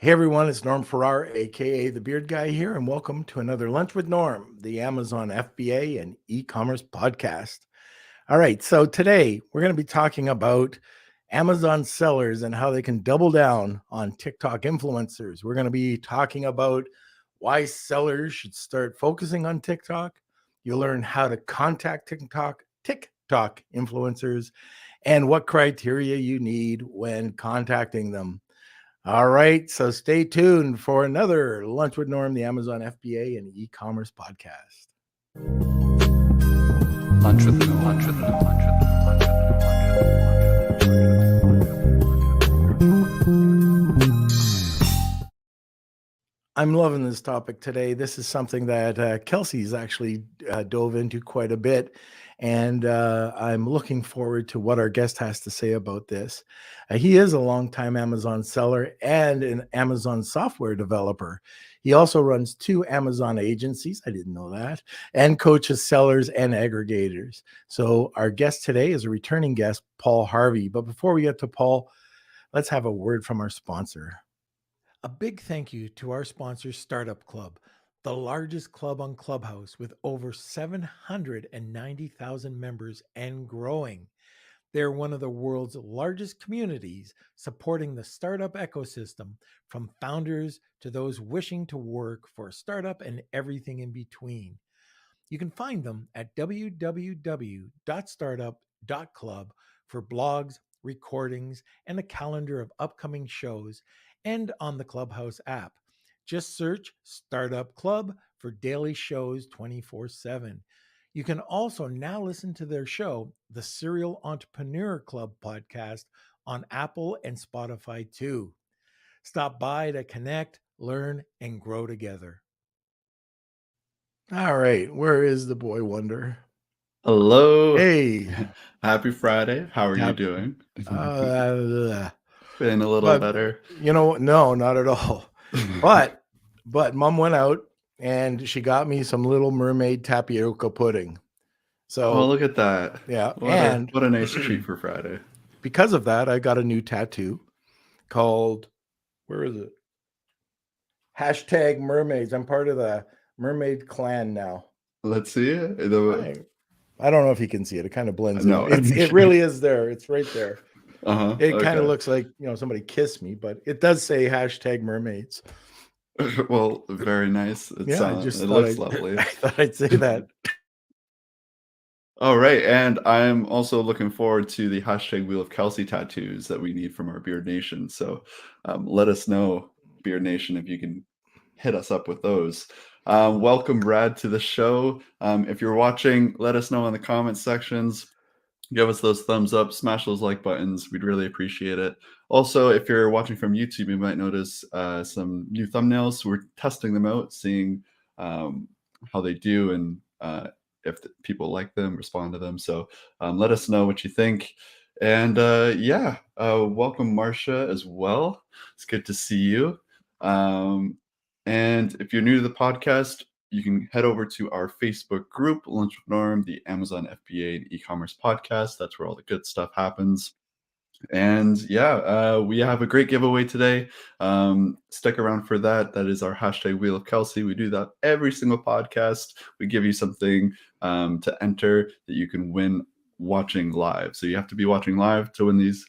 Hey everyone, it's Norm Farrar, aka the Beard Guy here, and welcome to another Lunch with Norm, the Amazon FBA and e-commerce podcast. All right, so today we're going to be talking about Amazon sellers and how they can double down on TikTok influencers. We're going to be talking about why sellers should start focusing on TikTok. You'll learn how to contact TikTok influencers and what criteria you need when contacting them. All right, so stay tuned for another Lunch with Norm, the Amazon FBA and e-commerce podcast. Lunch with Norm, lunch with Norm, lunch with Norm, lunch with Norm. I'm loving this topic today. This is something that Kelsey's actually dove into quite a bit, and I'm looking forward to what our guest has to say about this. He is a longtime Amazon seller and an Amazon software developer. He also runs 2 Amazon agencies, I didn't know that, and coaches sellers and aggregators. So our guest today is a returning guest, Paul Harvey. But before we get to Paul, let's have a word from our sponsor. A big thank you to our sponsor, Startup Club, the largest club on Clubhouse with over 790,000 members and growing. They're one of the world's largest communities supporting the startup ecosystem, from founders to those wishing to work for a startup and everything in between. You can find them at www.startup.club for blogs, recordings, and a calendar of upcoming shows, and on the Clubhouse app. Just search Startup Club for daily shows 24/7. You can also now listen to their show, the Serial Entrepreneur Club podcast, on Apple and Spotify too. Stop by to connect, learn, and grow together. All right, where is the boy wonder? Hello. Hey. Happy Friday. How are you doing? Feeling a little better? No, not at all. But Mom went out and she got me some Little Mermaid tapioca pudding. So look at that. Yeah. What a nice treat for Friday. Because of that, I got a new tattoo called, where is it? #mermaids. I'm part of the mermaid clan now. Let's see it. I don't know if you can see it. It kind of blends in. It really is there. It's right there. It kind of looks like, somebody kissed me, but it does say #mermaids. Well, very nice. It looks lovely. I thought I'd say that. All right, and I'm also looking forward to the #Wheel of Kelsey tattoos that we need from our Beard Nation. So let us know, Beard Nation, if you can hit us up with those. Welcome, Brad, to the show. If you're watching, let us know in the comments sections. Give us those thumbs up, smash those like buttons. We'd really appreciate it. Also, if you're watching from YouTube, you might notice some new thumbnails. We're testing them out, seeing how they do and if people like them, respond to them. So let us know what you think. And welcome, Marcia, as well. It's good to see you. And if you're new to the podcast, you can head over to our Facebook group, Lunch with Norm, the Amazon FBA and e-commerce podcast. That's where all the good stuff happens. And we have a great giveaway today. Stick around for that. That is our #Wheel of Kelsey. We do that every single podcast. We give you something to enter that you can win watching live. So you have to be watching live to win these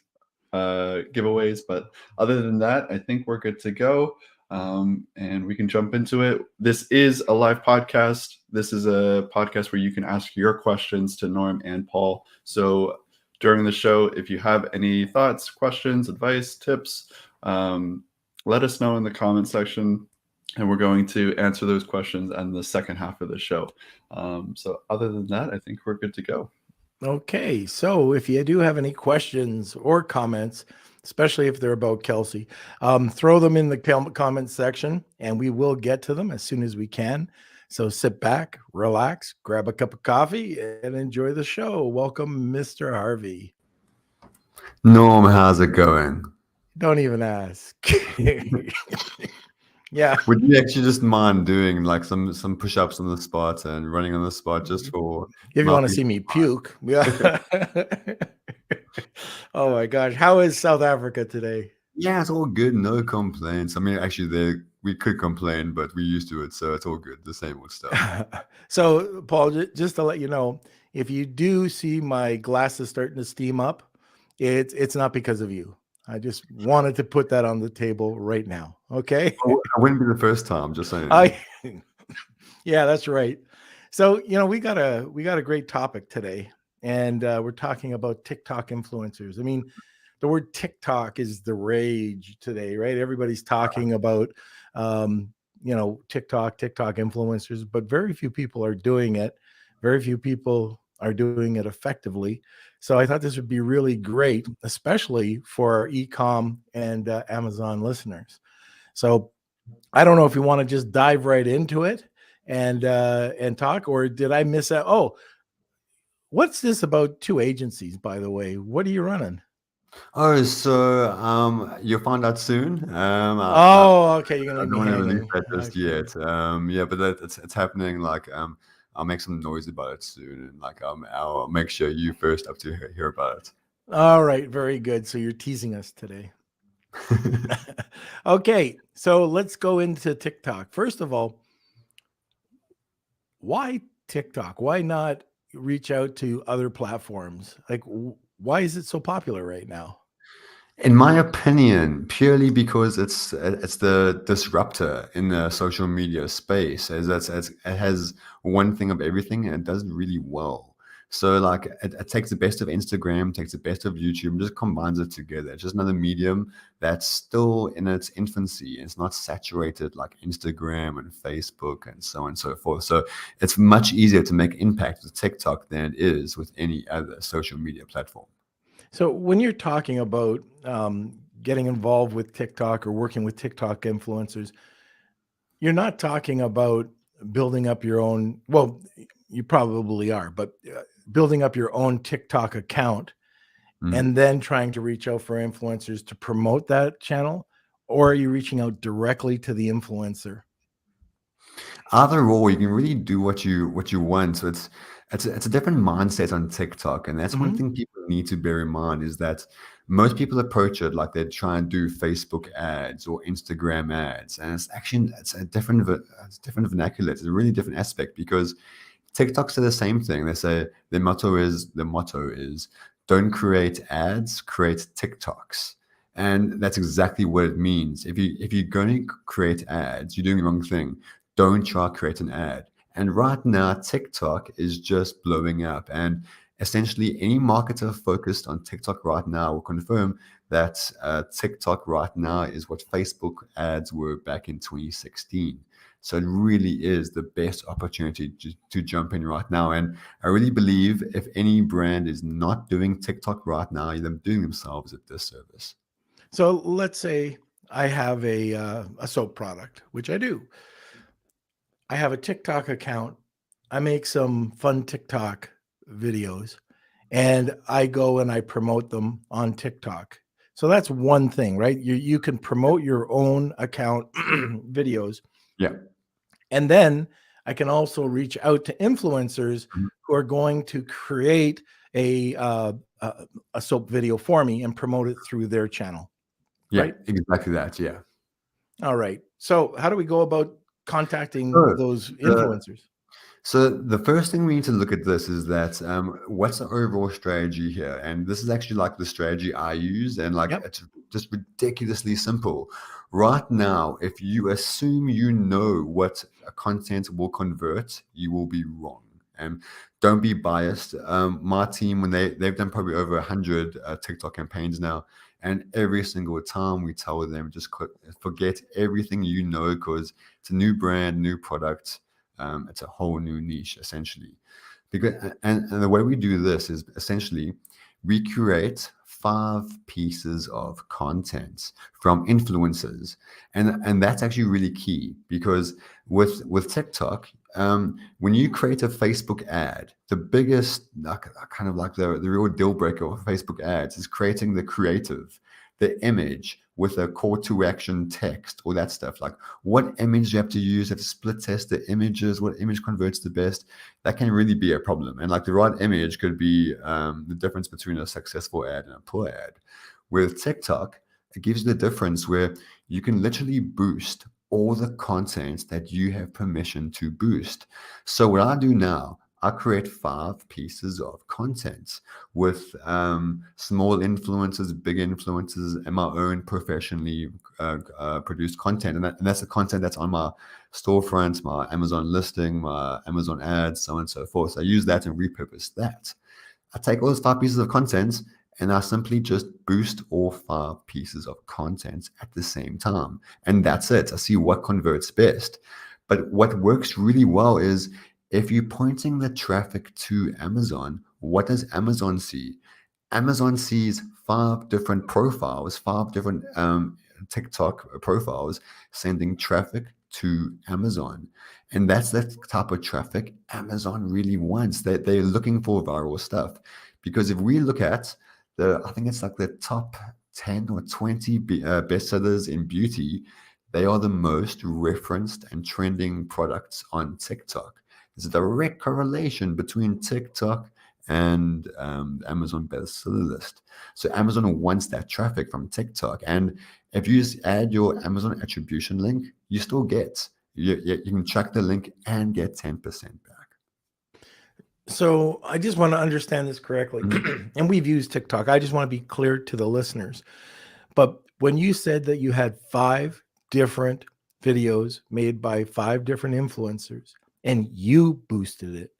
giveaways. But other than that, I think we're good to go. And we can jump into it. This is a live podcast. This is a podcast where you can ask your questions to Norm and Paul. So during the show, if you have any thoughts, questions, advice, tips, let us know in the comment section, and we're going to answer those questions in the second half of the show. So other than that, I think we're good to go. Okay, so if you do have any questions or comments, especially if they're about Kelsey, throw them in the comment section and we will get to them as soon as we can. So sit back, relax, grab a cup of coffee, and enjoy the show. Welcome, Mr. Harvey. Norm, how's it going? Don't even ask. Yeah. Would you actually just mind doing like some push-ups on the spot and running on the spot just for... If you want to see me puke. Yeah. Oh my gosh. How is South Africa today? Yeah, it's all good. No complaints. I mean, actually, we could complain, but we're used to it, so it's all good. The same old stuff. So, Paul, just to let you know, if you do see my glasses starting to steam up, it's not because of you. I just wanted to put that on the table right now. Okay. I wouldn't be the first time. Just saying. I yeah, that's right. So, we got a great topic today, and we're talking about TikTok influencers. I mean, the word TikTok is the rage today, right? Everybody's talking about TikTok influencers, but very few people are doing it. Very few people are doing it effectively. So I thought this would be really great, especially for our ecom and Amazon listeners. So I don't know if you want to just dive right into it and talk, or did I miss out? Oh, what's this about two agencies, by the way? What are you running? Oh, so you'll find out soon. Oh, okay. You're gonna I leave don't me want to release hanging. that just Okay. yet. Yeah, but it's happening. Like I'll make some noise about it soon, and like I'll make sure you first up to hear about All right. Very good. So you're teasing us today. it. Okay. So let's go into TikTok. First of all, why TikTok? Why not reach out to other platforms? Like, why is it so popular right now? In my opinion, purely because it's the disruptor in the social media space, as it has one thing of everything and it does it really well. So like it takes the best of Instagram, takes the best of YouTube, and just combines it together. It's just another medium that's still in its infancy. It's not saturated like Instagram and Facebook and so on and so forth. So it's much easier to make impact with TikTok than it is with any other social media platform. So when you're talking about getting involved with TikTok or working with TikTok influencers, you're not talking about building up your own. Well, you probably are, but building up your own TikTok account Mm. and then trying to reach out for influencers to promote that channel, or are you reaching out directly to the influencer? Either or, you can really do what you want. So it's a different mindset on TikTok, and that's one Mhm. thing people need to bear in mind is that most people approach it like they try and do Facebook ads or Instagram ads, and it's a different vernacular. It's a really different aspect because TikTok say the same thing. They say the motto is don't create ads, create TikToks. And that's exactly what it means. If you're going to create ads, you're doing the wrong thing. Don't try to create an ad. And right now, TikTok is just blowing up. And essentially, any marketer focused on TikTok right now will confirm that TikTok right now is what Facebook ads were back in 2016. So it really is the best opportunity to jump in right now. And I really believe if any brand is not doing TikTok right now, they're doing themselves a disservice. So let's say I have a soap product, which I do. I have a TikTok account. I make some fun TikTok videos and I go and I promote them on TikTok. So that's one thing, right? You can promote your own account videos, Yeah. and then I can also reach out to influencers Mhm. who are going to create a uh, a, a soap video for me and promote it through their channel, Yeah, right? exactly that. Yeah. All right. So how do we go about contacting So those the influencers? So the first thing we need to look at this is that what's the overall strategy here? And this is actually like the strategy I use, and like Yep. it's just ridiculously simple. Right now, if you assume you know what a content will convert, you will be wrong. And don't be biased. My team, when they've done probably over 100 TikTok campaigns now, and every single time we tell them just forget everything you know because it's a new brand, new product, it's a whole new niche essentially. Because and the way we do this is essentially we create 5 pieces of content from influencers, and that's actually really key because with TikTok, when you create a Facebook ad, the biggest like, kind of like the real deal breaker of Facebook ads is creating the creative, the image with a call to action text, all that stuff. Like what image you have to use, you have to split test the images, what image converts the best. That can really be a problem. And like the right image could be the difference between a successful ad and a poor ad. With TikTok, It gives you the difference where you can literally boost all the content that you have permission to boost. So what I do now, I create 5 pieces of content with small influencers, big influencers, and my own professionally produced content. And that's the content that's on my storefront, my Amazon listing, my Amazon ads, so on and so forth. So I use that and repurpose that. I take all those 5 pieces of content and I simply just boost all 5 pieces of content at the same time. And that's it. I see what converts best. But what works really well is if you're pointing the traffic to Amazon, what does Amazon see? Amazon sees 5 different profiles, 5 different TikTok profiles sending traffic to Amazon. And that's the type of traffic Amazon really wants. They're looking for viral stuff. Because if we look at I think it's like the top 10 or 20 bestsellers in beauty, they are the most referenced and trending products on TikTok. There's a direct correlation between TikTok and Amazon bestseller list. So Amazon wants that traffic from TikTok. And if you just add your Amazon attribution link, you still get, you can track the link and get 10% back. So I just want to understand this correctly. And we've used TikTok. I just want to be clear to the listeners. But when you said that you had 5 different videos made by 5 different influencers and you boosted it.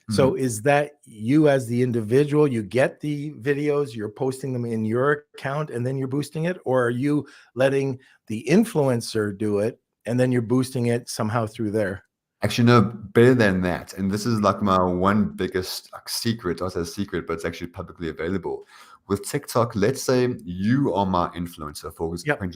So is that you as the individual, you get the videos, you're posting them in your account and then you're boosting it? Or are you letting the influencer do it and then you're boosting it somehow through there? Actually, no, better than that. And this is like my one biggest secret, not a secret, but it's actually publicly available. With TikTok, let's say you are my influencer for example,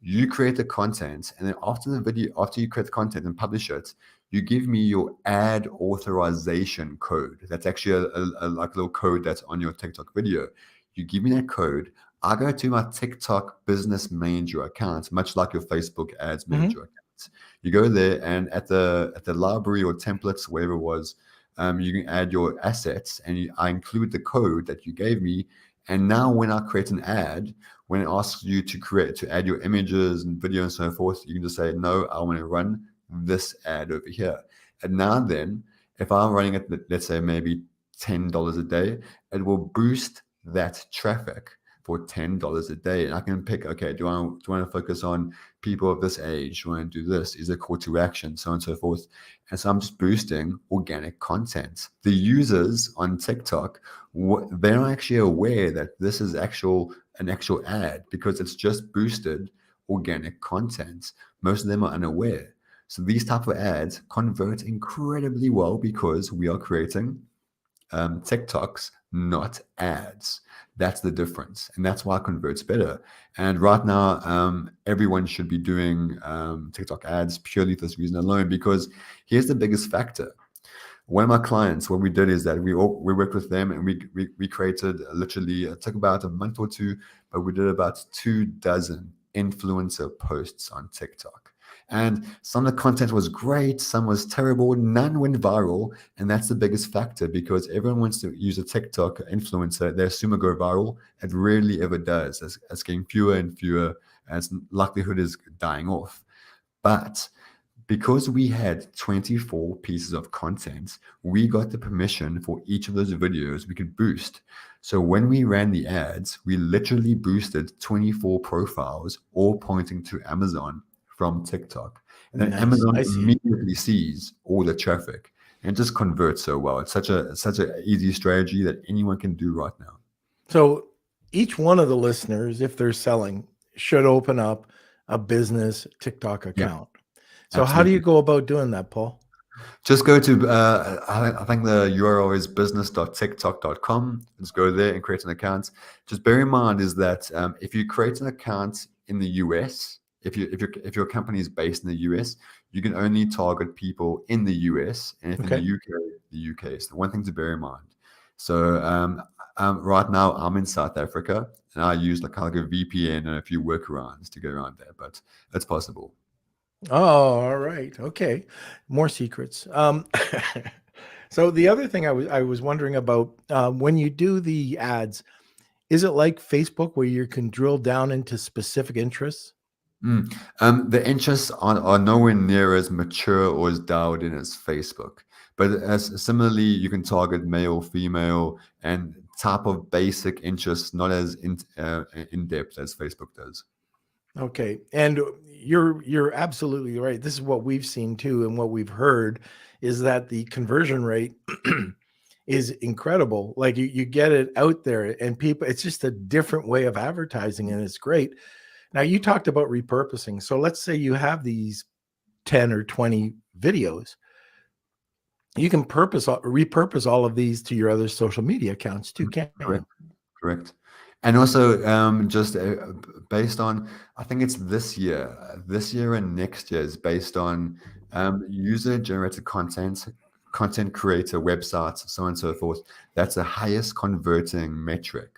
you create the content, and then after you create the content and publish it, you give me your ad authorization code. That's actually a like little code that's on your TikTok video. You give me that code. I go to my TikTok business manager account, much like your Facebook ads manager account. You go there, and at the library or templates, wherever it was, you can add your assets, and I include the code that you gave me. And now when I create an ad, when it asks you to add your images and video and so forth, you can just say, no, I want to run this ad over here. And now then, if I'm running it, let's say maybe $10 a day, it will boost that traffic for $10 a day. And I can pick, okay, do I want to focus on people of this age? Do I want to do this? Is there call to action? So on and so forth. And so I'm just boosting organic content. The users on TikTok, they're not actually aware that this is an actual ad because it's just boosted organic content. Most of them are unaware. So these type of ads convert incredibly well because we are creating TikToks, not ads. That's the difference. And that's why it converts better. And right now, everyone should be doing TikTok ads purely for this reason alone, because here's the biggest factor. One of my clients, what we did is that we worked with them, and we created literally, it took about a month or 2, but we did about 24 influencer posts on TikTok. And some of the content was great, some was terrible, none went viral. And that's the biggest factor, because everyone wants to use a TikTok influencer. They assume it go viral. It rarely ever does. It's getting fewer and fewer, and its likelihood is dying off. But because we had 24 pieces of content, we got the permission for each of those videos we could boost. So when we ran the ads, we literally boosted 24 profiles, all pointing to Amazon from TikTok. And then Amazon immediately sees all the traffic and just converts so well. It's such an easy strategy that anyone can do right now. So each one of the listeners, if they're selling, should open up a business TikTok account. Yeah. So Absolutely. How do you go about doing that, Paul? Just go to, I think the URL is business.tiktok.com. Just go there and create an account. Just bear in mind is that if you create an account in the US, if your company is based in the US, you can only target people in the US, and if in the UK. So one thing to bear in mind. So right now I'm in South Africa, and I use like a VPN and a few workarounds to get around there, but it's possible. Oh, all right. Okay. More secrets. So the other thing I was wondering about, when you do the ads, Is it like Facebook where you can drill down into specific interests? Mm. The interests are nowhere near as mature or as dialed in as Facebook. But as similarly, you can target male, female, and type of basic interests, not as in depth as Facebook does. Okay. And you're absolutely right. This is what we've seen too, and what we've heard is that the conversion rate is incredible. Like you get it out there and people, it's just a different way of advertising and it's great. Now you talked about repurposing. So let's say you have these 10 or 20 videos. You can repurpose all of these to your other social media accounts too, can't you? Correct. Correct. And also, just based on, I think it's this year and next year is based on user-generated content creator websites, so on and so forth. That's the highest converting metric.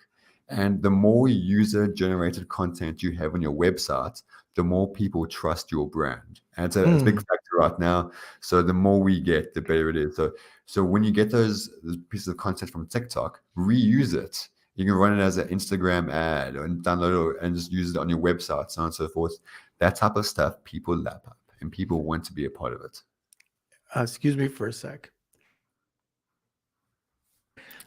And the more user-generated content you have on your website, the more people trust your brand. And it's a big factor right now. So the more we get, the better it is. So when you get those pieces of content from TikTok, reuse it. You can run it as an Instagram ad and download it and just use it on your website, so on and so forth. That type of stuff people lap up and people want to be a part of it. Excuse me for a sec.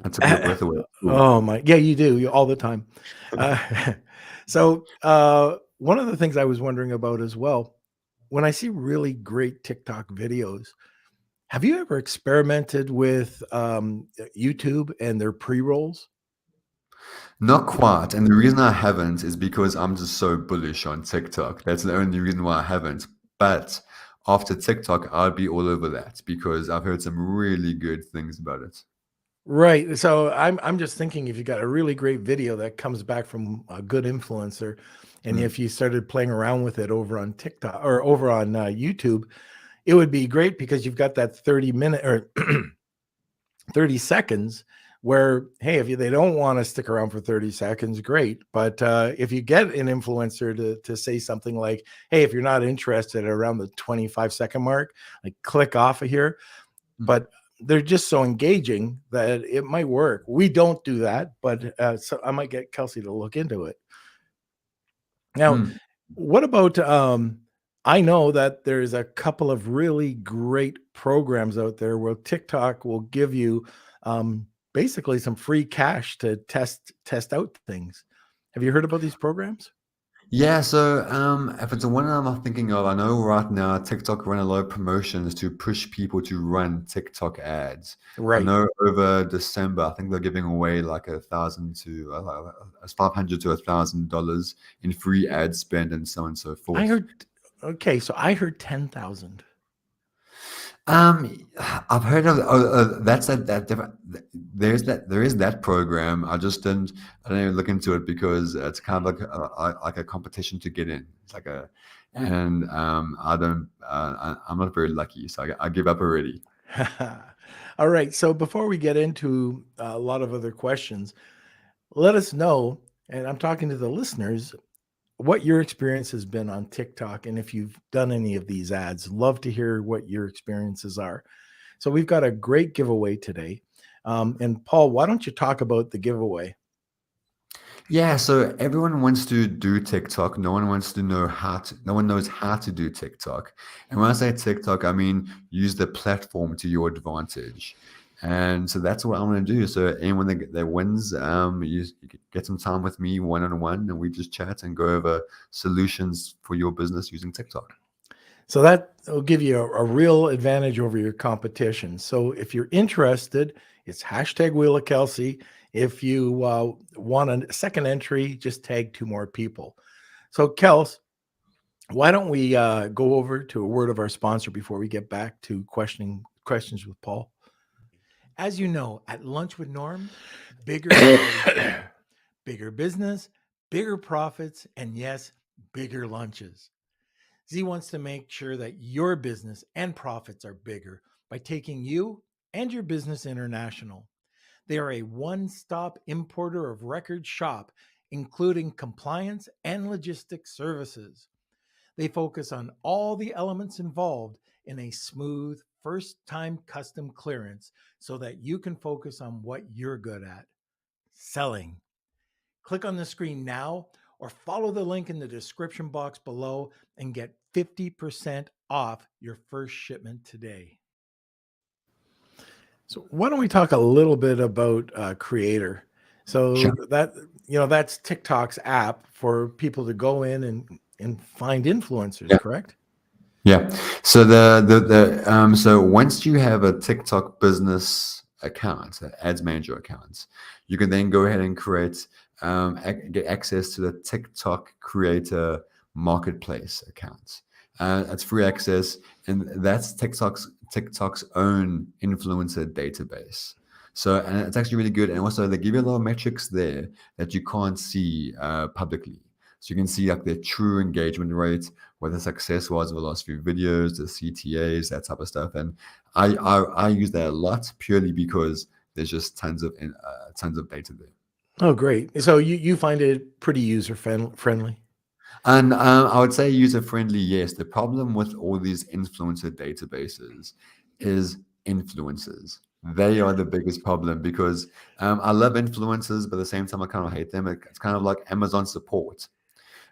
That took your breath away. Oh my, yeah, you do all the time. So one of the things I was wondering about as well, when I see really great TikTok videos, have you ever experimented with YouTube and their pre-rolls? Not quite. And the reason I haven't is because I'm just so bullish on TikTok. That's the only reason why I haven't. But after TikTok, I'd be all over that because I've heard some really good things about it. Right. So I'm just thinking if you got a really great video that comes back from a good influencer, and Mm. if you started playing around with it over on TikTok or over on YouTube, it would be great because you've got that 30-minute or 30 seconds where, hey, if they don't want to stick around for 30 seconds, great. But if you get an influencer to say something like, hey, if you're not interested at around the 25-second mark, like click off of here. Mm. But they're just so engaging that it might work. We don't do that, but so I might get Kelsey to look into it. Now, Mm. what about I know that there's a couple of really great programs out there where TikTok will give you basically some free cash to test out things. Have you heard about these programs? Yeah, so if it's the one I'm thinking of, I know right now TikTok run a lot of promotions to push people to run TikTok ads. I Right. know over December, I think they're giving away like 500 to $1,000 in free ad spend and so on and so I forth. heard okay, so I heard 10,000. I've heard of that's that different. There is that program. I didn't even look into it because it's kind of like a competition to get in. It's like a, and I don't I'm not very lucky, so I give up already. All right. So before we get into a lot of other questions, let us know, and I'm talking to the listeners, what your experience has been on TikTok and if you've done any of these ads. Love to hear what your experiences are. So we've got a great giveaway today. And Paul, why don't you talk about the giveaway? Yeah, so everyone wants to do TikTok. No one wants to know how to, no one knows how to do TikTok. And when I say TikTok, I mean use the platform to your advantage. And so that's what I'm going to do. So anyone that wins, you get some time with me one-on-one, and we just chat and go over solutions for your business using TikTok. So that will give you a real advantage over your competition. So if you're interested, it's hashtag Wheel of Kelsey. If you want a second entry, just tag two more people. So Kels, why don't we go over to a word of our sponsor before we get back to questions with Paul? As you know, at Lunch with Norm, bigger is always better. Bigger business, bigger profits, and yes, bigger lunches. Z wants to make sure that your business and profits are bigger by taking you and your business international. They are a one-stop importer of record shop, including compliance and logistics services. They focus on all the elements involved in a smooth first-time custom clearance so that you can focus on what you're good at, selling. Click on the screen now or follow the link in the description box below and get 50% off your first shipment today. So why don't we talk a little bit about Creator? So Sure. that's TikTok's app for people to go in and find influencers, Yeah. correct? Yeah. So so once you have a TikTok business account, ads manager account, you can then go ahead and create get access to the TikTok creator marketplace account. It's free access, and that's TikTok's own influencer database. So, and it's actually really good. And also, they give you a lot of metrics there that you can't see publicly. So you can see like their true engagement rate, what the success was of the last few videos, the CTAs, that type of stuff. And I use that a lot purely because there's just tons of data there. Oh, great. So you find it pretty user friendly? And I would say user friendly, yes. The problem with all these influencer databases is influencers. They are the biggest problem because I love influencers, but at the same time, I kind of hate them. It's kind of like Amazon support.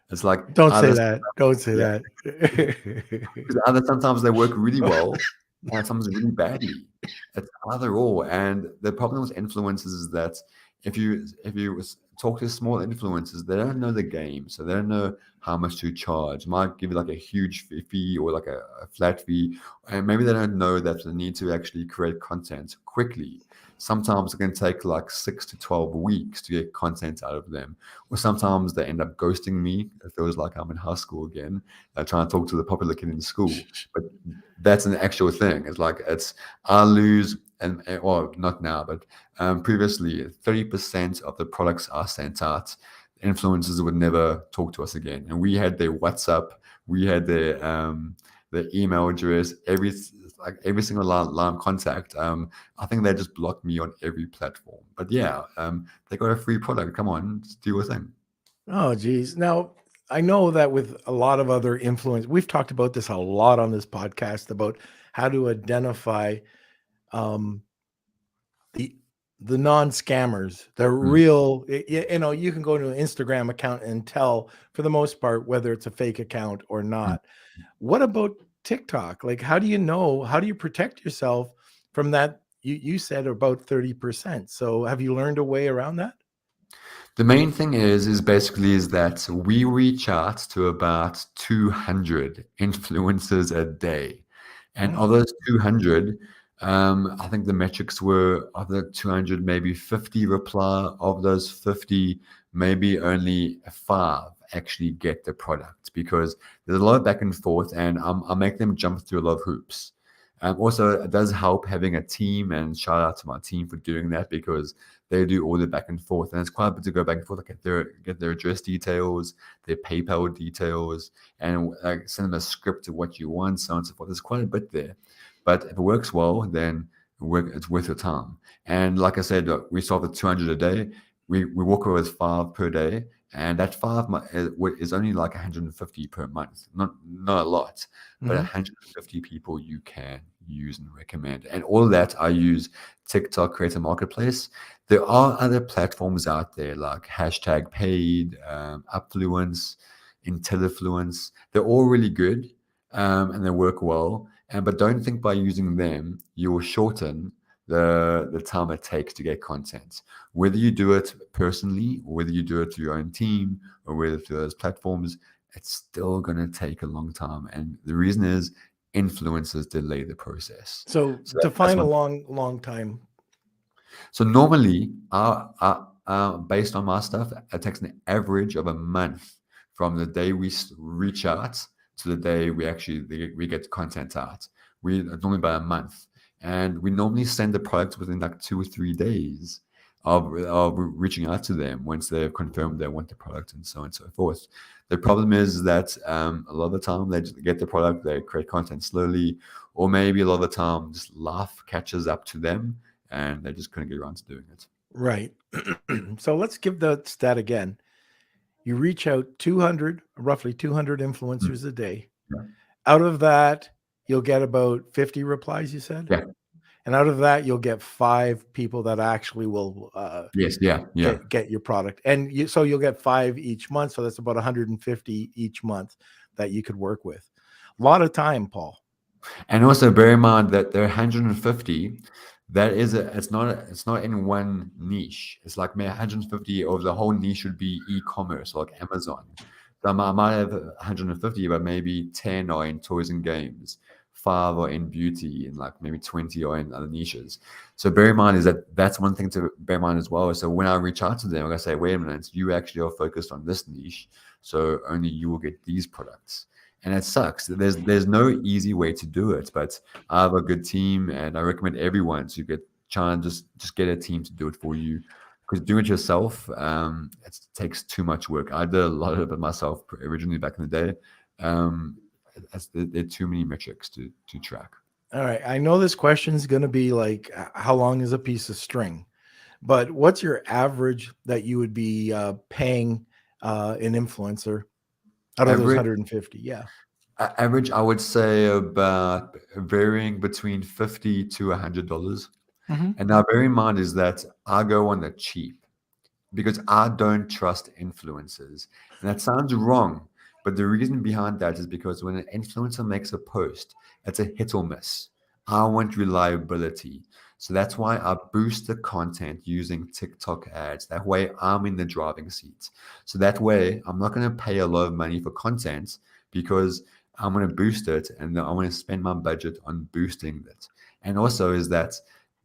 It's like Don't say that. Don't say yeah, that. because either sometimes they work really well and sometimes really badly. It's either or. And the problem with influencers is that if you talk to small influencers, they don't know the game, so they don't know how much to charge. Might give you like a huge fee or like a flat fee, and maybe they don't know that they need to actually create content quickly. Sometimes it can take like 6 to 12 weeks to get content out of them, or sometimes they end up ghosting me. It feels like I'm in high school again, trying to talk to the popular kid in school. But that's an actual thing. It's like I lose, or not now, but previously 30% of the products I sent out, influencers would never talk to us again, and we had their WhatsApp, we had their email address, every single line of contact. I think they just blocked me on every platform. But yeah, they got a free product. Come on, just do your thing. Oh, geez. Now, I know that with a lot of other influence, we've talked about this a lot on this podcast about how to identify the non-scammers, the real, you can go to an Instagram account and tell for the most part whether it's a fake account or not. What about TikTok? Like, how do you protect yourself from that? You said about 30%. So have you learned a way around that? The main thing is that we reach out to about 200 influencers a day. And of those 200, I think the metrics were of the 200, maybe 50 reply. Of those 50, maybe only 5 actually get the product because there's a lot of back and forth, and I make them jump through a lot of hoops. Also, it does help having a team, and shout out to my team for doing that because they do all the back and forth, and it's quite a bit to go back and forth. Like get their address details, their PayPal details, and send them a script of what you want, so on and so forth. There's quite a bit there, but if it works well, then it's worth your time. And like I said, we start with 200 a day. We walk away with 5 per day, and that 5 is only like 150 per month. Not a lot, but 150 people you can use and recommend. And all of that, I use TikTok Creator Marketplace. There are other platforms out there like #paid, Upfluence, Intellifluence. They're all really good, and they work well. But don't think by using them you will shorten the time it takes to get content. Whether you do it personally, or whether you do it through your own team, or whether through those platforms, it's still going to take a long time. And the reason is influencers delay the process. So define a long time. So normally, based on my stuff, it takes an average of a month from the day we reach out to the day we get content out. Normally by a month, and we normally send the product within like 2 or 3 days of reaching out to them once they've confirmed they want the product, and so on and so forth. The problem is that a lot of the time they just get the product, they create content slowly, or maybe a lot of the time just life catches up to them and they just couldn't get around to doing it. Right. So let's give the stat again. You reach out roughly 200 influencers a day. Yeah. Out of that, you'll get about 50 replies, you said? Yeah. and out of that, you'll get 5 people that actually will Yes, yeah. get your product, and so you'll get 5 each month. So that's about 150 each month that you could work with. A lot of time, Paul. And also bear in mind that there are 150. That is it's not in one niche. It's like 150 of the whole niche should be e-commerce, like Amazon. So I might have 150, but maybe 10 are in toys and games, 5 are in beauty, and like maybe 20 are in other niches. So bear in mind is that's one thing to bear in mind as well. So when I reach out to them, I'm gonna say, wait a minute, you actually are focused on this niche, so only you will get these products. And it sucks. There's no easy way to do it, but I have a good team, and I recommend everyone to try and just get a team to do it for you. Because doing it yourself, it takes too much work. I did a lot of it myself originally back in the day. There are too many metrics to track. All right, I know this question is going to be like, how long is a piece of string? But what's your average that you would be paying an influencer out of those 150? Yeah. Average, I would say about varying between $50 to $100. And now bear in mind is that I go on the cheap because I don't trust influencers. And that sounds wrong, but the reason behind that is because when an influencer makes a post, it's a hit or miss. I want reliability. So that's why I boost the content using TikTok ads. That way I'm in the driving seat. So that way I'm not going to pay a lot of money for content because I'm going to boost it and I'm going to spend my budget on boosting it. And also is that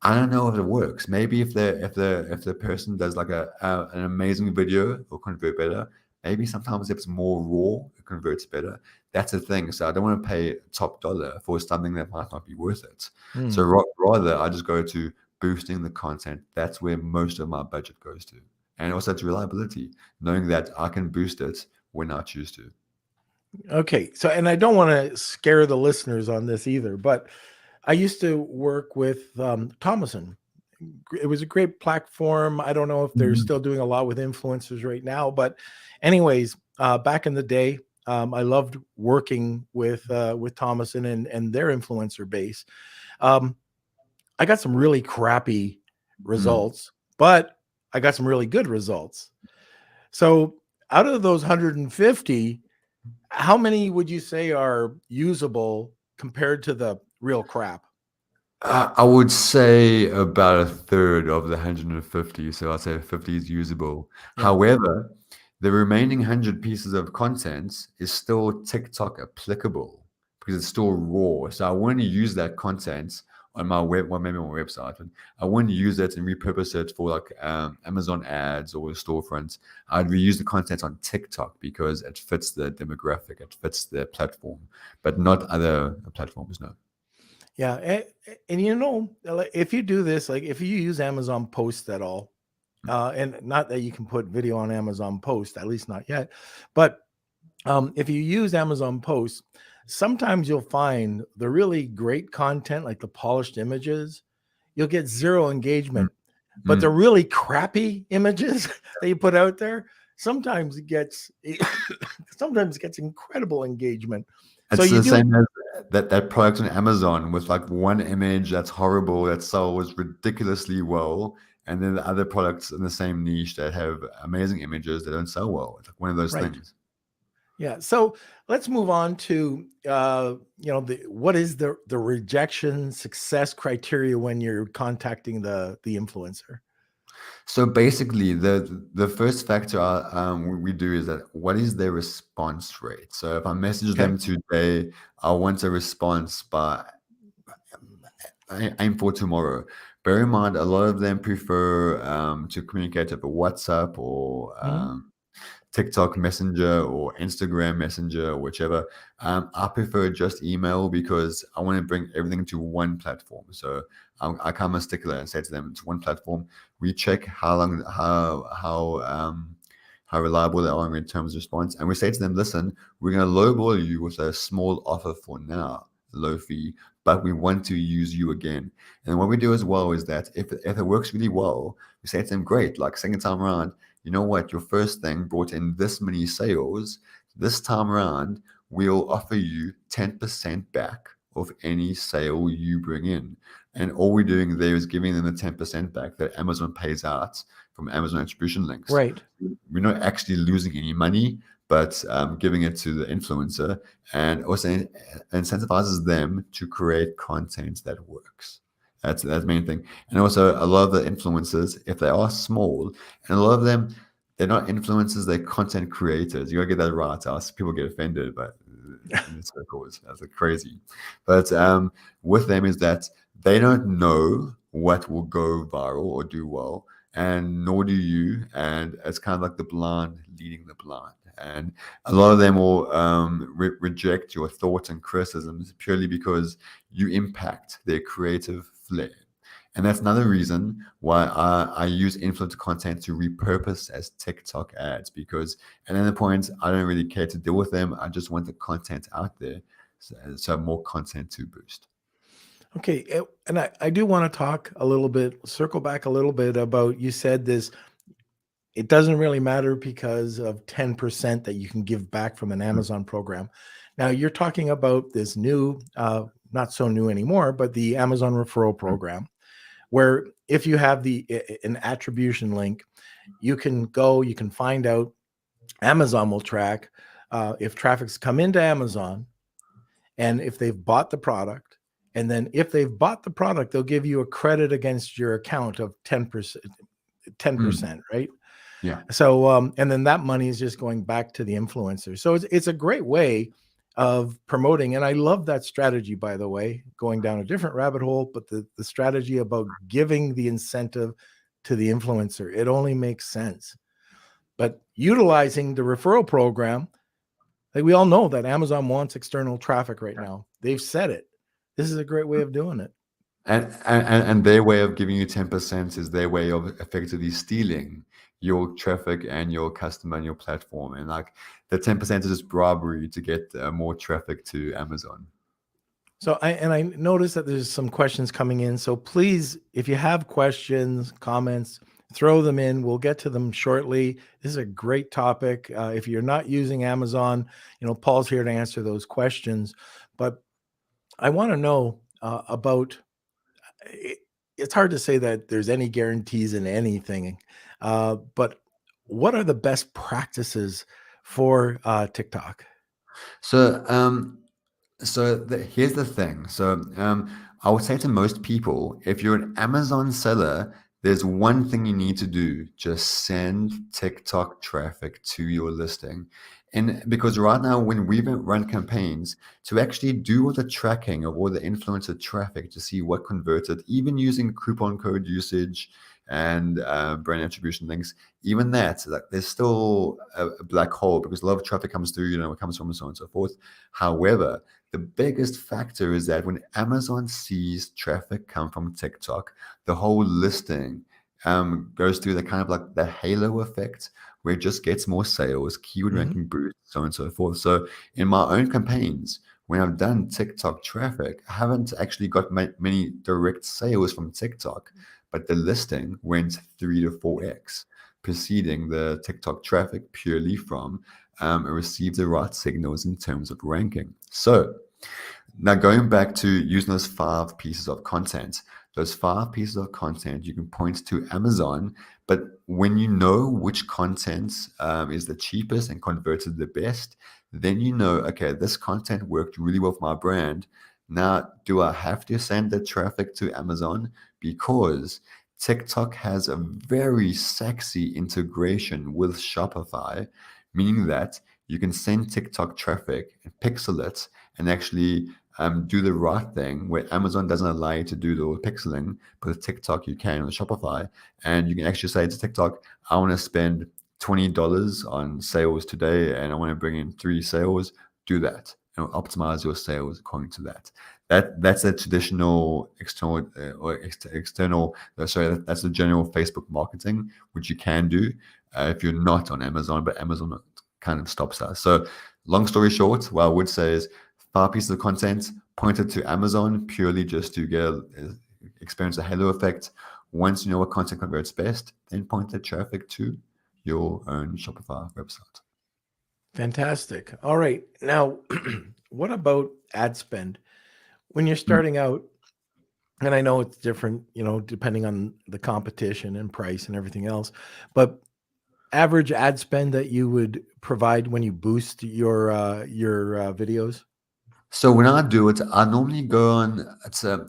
I don't know if it works. Maybe if the person does like an amazing video, it'll convert better. Maybe sometimes if it's more raw, it converts better. That's the thing. So I don't want to pay top dollar for something that might not be worth it. So rather, I just go to boosting the content. That's where most of my budget goes to. And also it's reliability, knowing that I can boost it when I choose to. Okay. So, and I don't want to scare the listeners on this either, but I used to work with Thomason. It was a great platform. I don't know if they're still doing a lot with influencers right now, but anyways, back in the day, I loved working with Thomason and their influencer base. I got some really crappy results, but I got some really good results. So out of those 150, how many would you say are usable compared to the real crap? I would say about a third of the 150. So I'd say 50 is usable. Yeah. However, the remaining 100 pieces of content is still TikTok applicable because it's still raw. So I want to use that content on my web, well, maybe on my website, but I wouldn't use it and repurpose it for like Amazon ads or storefronts. I'd reuse the content on TikTok because it fits the demographic, it fits the platform, but not other platforms, no. Yeah. And you know, if you do this, like if you use Amazon Post at all, and not that you can put video on Amazon Post, at least not yet, but if you use Amazon Post, sometimes you'll find the really great content, like the polished images, you'll get 0 engagement. But the really crappy images that you put out there, sometimes it gets incredible engagement. It's so the same as that product on Amazon with like one image that's horrible that sells ridiculously well, and then the other products in the same niche that have amazing images that don't sell well. It's like one of those things. Yeah. So let's move on to what is the rejection success criteria when you're contacting the influencer? So basically, the first factor we do is that what is their response rate? So if I message them today, I want a response by aim for tomorrow. Bear in mind, a lot of them prefer to communicate over WhatsApp or TikTok Messenger or Instagram Messenger or whichever. I prefer just email because I want to bring everything to one platform. So I come a stickler and say to them, it's one platform. We check how reliable they are in terms of response. And we say to them, listen, we're going to lowball you with a small offer for now, low fee, but we want to use you again. And what we do as well is that if it works really well, we say to them, great, like second time around, you know what, your first thing brought in this many sales. This time around, we'll offer you 10% back of any sale you bring in. And all we're doing there is giving them the 10% back that Amazon pays out from Amazon attribution links. Right. We're not actually losing any money, but giving it to the influencer, and also incentivizes them to create content that works. That's the main thing. And also, a lot of the influencers, if they are small, and a lot of them, they're not influencers, they're content creators. You gotta get that right, else people get offended, but in the circles, that's crazy. But with them is that they don't know what will go viral or do well, and nor do you. And it's kind of like the blind leading the blind. And a lot of them will reject your thoughts and criticisms purely because you impact their creative flair. And that's another reason why I use influencer content to repurpose as TikTok ads, because at any point, I don't really care to deal with them. I just want the content out there. So more content to boost. Okay. And I do want to talk a little bit, circle back a little bit about, you said this, it doesn't really matter because of 10% that you can give back from an Amazon program. Now you're talking about this new, not so new anymore, but the Amazon referral program, where if you have an attribution link, you can go, you can find out, Amazon will track if traffic's come into Amazon and if they've bought the product. And then if they've bought the product, they'll give you a credit against your account of 10%, right? Yeah. So, and then that money is just going back to the influencer. So it's a great way of promoting. And I love that strategy, by the way, going down a different rabbit hole, but the strategy about giving the incentive to the influencer, it only makes sense. But utilizing the referral program, like we all know that Amazon wants external traffic right now. They've said it. This is a great way of doing it. And their way of giving you 10% is their way of effectively stealing your traffic and your customer and your platform. And like the 10% is just bribery to get more traffic to Amazon. So I noticed that there's some questions coming in. So please, if you have questions, comments, throw them in. We'll get to them shortly. This is a great topic. If you're not using Amazon, Paul's here to answer those questions. But I want to know about, it's hard to say that there's any guarantees in anything, but what are the best practices for TikTok? So, here's the thing. So, I would say to most people, if you're an Amazon seller, there's one thing you need to do: just send TikTok traffic to your listing. And because right now, when we run campaigns to actually do all the tracking of all the influencer traffic to see what converted, even using coupon code usage and brand attribution links, even that, like, there's still a black hole because a lot of traffic comes through, it comes from and so on and so forth. However, the biggest factor is that when Amazon sees traffic come from TikTok, the whole listing goes through the kind of like the halo effect, where it just gets more sales, keyword ranking boost, so on and so forth. So in my own campaigns, when I've done TikTok traffic, I haven't actually got many direct sales from TikTok, but the listing went 3 to 4x, preceding the TikTok traffic purely from receive the right signals in terms of ranking. So now going back to using those 5 pieces of content, you can point to Amazon, but when you know which content is the cheapest and converted the best, then okay, this content worked really well for my brand. Now, do I have to send the traffic to Amazon? Because TikTok has a very sexy integration with Shopify, meaning that you can send TikTok traffic and pixel it and actually do the right thing, where Amazon doesn't allow you to do the pixeling, but with TikTok you can on Shopify. And you can actually say to TikTok, I want to spend $20 on sales today and I want to bring in 3 sales. Do that and optimize your sales according to that. That's a traditional external that's the general Facebook marketing, which you can do if you're not on Amazon, but Amazon kind of stops us. So long story short, what I would say is 5 pieces of content pointed to Amazon purely just to experience the halo effect. Once you know what content converts best, then point the traffic to your own Shopify website. Fantastic. All right. Now, what about ad spend? when you're starting out, and I know it's different, depending on the competition and price and everything else, but average ad spend that you would provide when you boost your videos? So when I do it, I normally go on. So